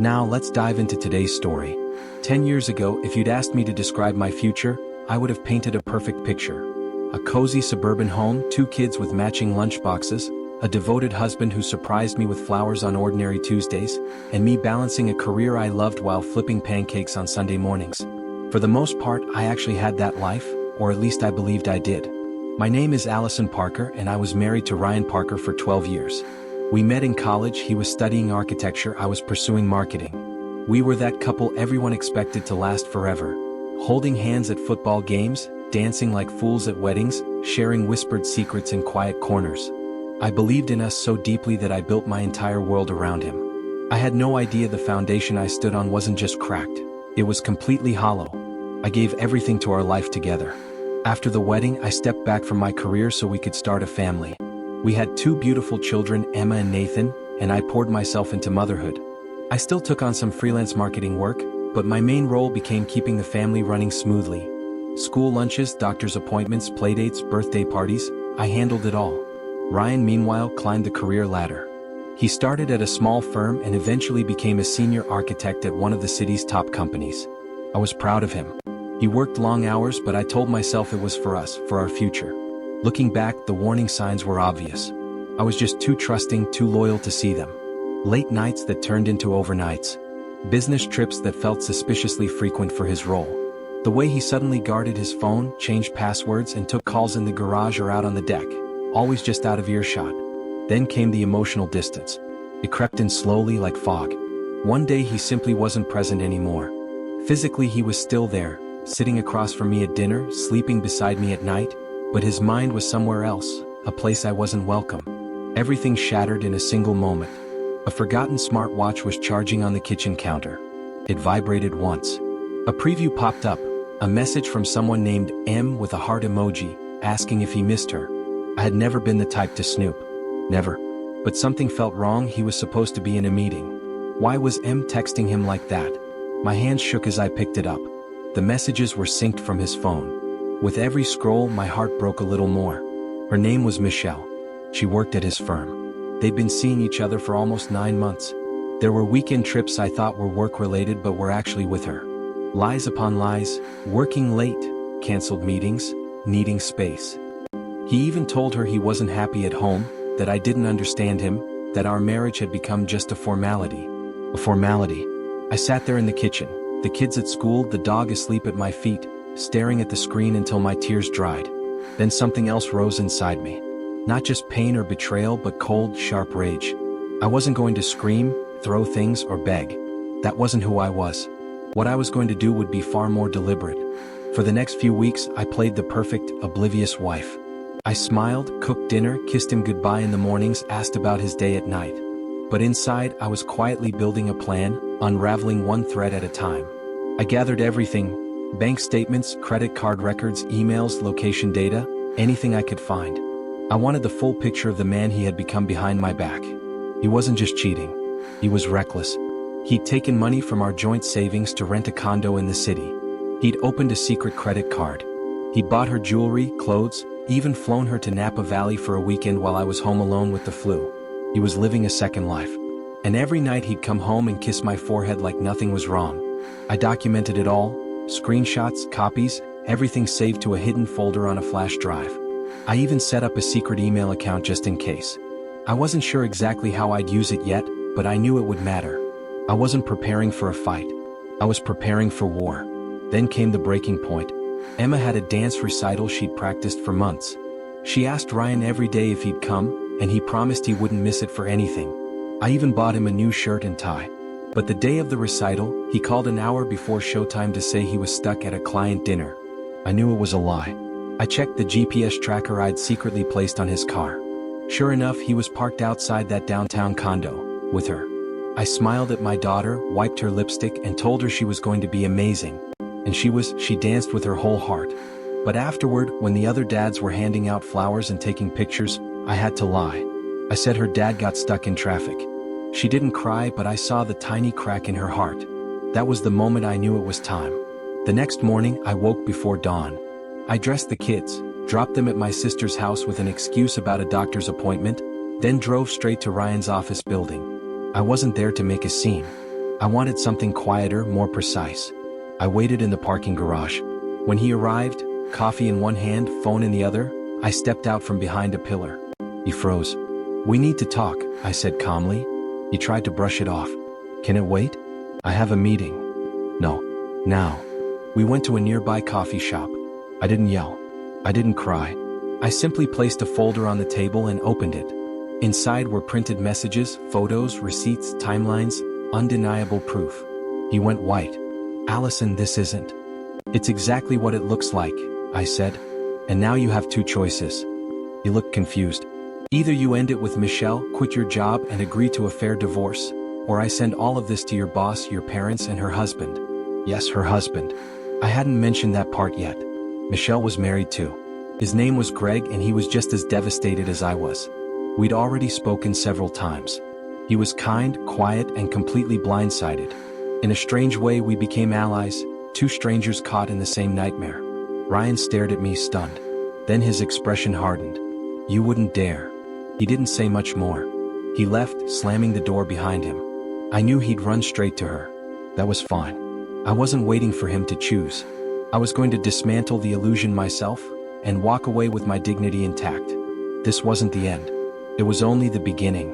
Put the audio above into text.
Now let's dive into today's story. 10 years ago, if you'd asked me to describe my future, I would have painted a perfect picture. A cozy suburban home, 2 kids with matching lunchboxes, a devoted husband who surprised me with flowers on ordinary Tuesdays, and me balancing a career I loved while flipping pancakes on Sunday mornings. For the most part, I actually had that life, or at least I believed I did. My name is Allison Parker and I was married to Ryan Parker for 12 years. We met in college, he was studying architecture, I was pursuing marketing. We were that couple everyone expected to last forever. Holding hands at football games, dancing like fools at weddings, sharing whispered secrets in quiet corners. I believed in us so deeply that I built my entire world around him. I had no idea the foundation I stood on wasn't just cracked, it was completely hollow. I gave everything to our life together. After the wedding, I stepped back from my career so we could start a family. We had 2 beautiful children, Emma and Nathan, and I poured myself into motherhood. I still took on some freelance marketing work, but my main role became keeping the family running smoothly. School lunches, doctor's appointments, playdates, birthday parties, I handled it all. Ryan, meanwhile, climbed the career ladder. He started at a small firm and eventually became a senior architect at one of the city's top companies. I was proud of him. He worked long hours, but I told myself it was for us, for our future. Looking back, the warning signs were obvious. I was just too trusting, too loyal to see them. Late nights that turned into overnights. Business trips that felt suspiciously frequent for his role. The way he suddenly guarded his phone, changed passwords, and took calls in the garage or out on the deck, always just out of earshot. Then came the emotional distance. It crept in slowly like fog. One day he simply wasn't present anymore. Physically he was still there, sitting across from me at dinner, sleeping beside me at night, but his mind was somewhere else, a place I wasn't welcome. Everything shattered in a single moment. A forgotten smartwatch was charging on the kitchen counter. It vibrated once. A preview popped up, a message from someone named M with a heart emoji, asking if he missed her. I had never been the type to snoop. Never. But something felt wrong, he was supposed to be in a meeting. Why was M texting him like that? My hands shook as I picked it up. The messages were synced from his phone. With every scroll, my heart broke a little more. Her name was Michelle. She worked at his firm. They'd been seeing each other for almost 9 months. There were weekend trips I thought were work-related but were actually with her. Lies upon lies, working late, canceled meetings, needing space. He even told her he wasn't happy at home, that I didn't understand him, that our marriage had become just a formality. A formality. I sat there in the kitchen, the kids at school, the dog asleep at my feet, staring at the screen until my tears dried. Then something else rose inside me. Not just pain or betrayal, but cold, sharp rage. I wasn't going to scream, throw things, or beg. That wasn't who I was. What I was going to do would be far more deliberate. For the next few weeks, I played the perfect, oblivious wife. I smiled, cooked dinner, kissed him goodbye in the mornings, asked about his day at night. But inside, I was quietly building a plan, unraveling one thread at a time. I gathered everything: bank statements, credit card records, emails, location data, anything I could find. I wanted the full picture of the man he had become behind my back. He wasn't just cheating. He was reckless. He'd taken money from our joint savings to rent a condo in the city. He'd opened a secret credit card. He'd bought her jewelry, clothes, even flown her to Napa Valley for a weekend while I was home alone with the flu. He was living a second life. And every night he'd come home and kiss my forehead like nothing was wrong. I documented it all, screenshots, copies, everything saved to a hidden folder on a flash drive. I even set up a secret email account just in case. I wasn't sure exactly how I'd use it yet, but I knew it would matter. I wasn't preparing for a fight. I was preparing for war. Then came the breaking point. Emma had a dance recital she'd practiced for months. She asked Ryan every day if he'd come, and he promised he wouldn't miss it for anything. I even bought him a new shirt and tie. But the day of the recital, he called an hour before showtime to say he was stuck at a client dinner. I knew it was a lie. I checked the GPS tracker I'd secretly placed on his car. Sure enough, he was parked outside that downtown condo, with her. I smiled at my daughter, wiped her lipstick, and told her she was going to be amazing. And she danced with her whole heart. But afterward, when the other dads were handing out flowers and taking pictures, I had to lie. I said her dad got stuck in traffic. She didn't cry, but I saw the tiny crack in her heart. That was the moment I knew it was time. The next morning, I woke before dawn. I dressed the kids, dropped them at my sister's house with an excuse about a doctor's appointment, then drove straight to Ryan's office building. I wasn't there to make a scene. I wanted something quieter, more precise. I waited in the parking garage. When he arrived, coffee in one hand, phone in the other, I stepped out from behind a pillar. He froze. "We need to talk," I said calmly. He tried to brush it off. "Can it wait? I have a meeting." "No. Now." We went to a nearby coffee shop. I didn't yell. I didn't cry. I simply placed a folder on the table and opened it. Inside were printed messages, photos, receipts, timelines, undeniable proof. He went white. "Allison, this isn't." "It's exactly what it looks like," I said. "And now you have two choices." He looked confused. "Either you end it with Michelle, quit your job and agree to a fair divorce, or I send all of this to your boss, your parents, and her husband." Yes, her husband. I hadn't mentioned that part yet. Michelle was married too. His name was Greg and he was just as devastated as I was. We'd already spoken several times. He was kind, quiet, and completely blindsided. In a strange way, we became allies, two strangers caught in the same nightmare. Ryan stared at me stunned. Then his expression hardened. "You wouldn't dare." He didn't say much more. He left, slamming the door behind him. I knew he'd run straight to her. That was fine. I wasn't waiting for him to choose. I was going to dismantle the illusion myself and walk away with my dignity intact. This wasn't the end. It was only the beginning.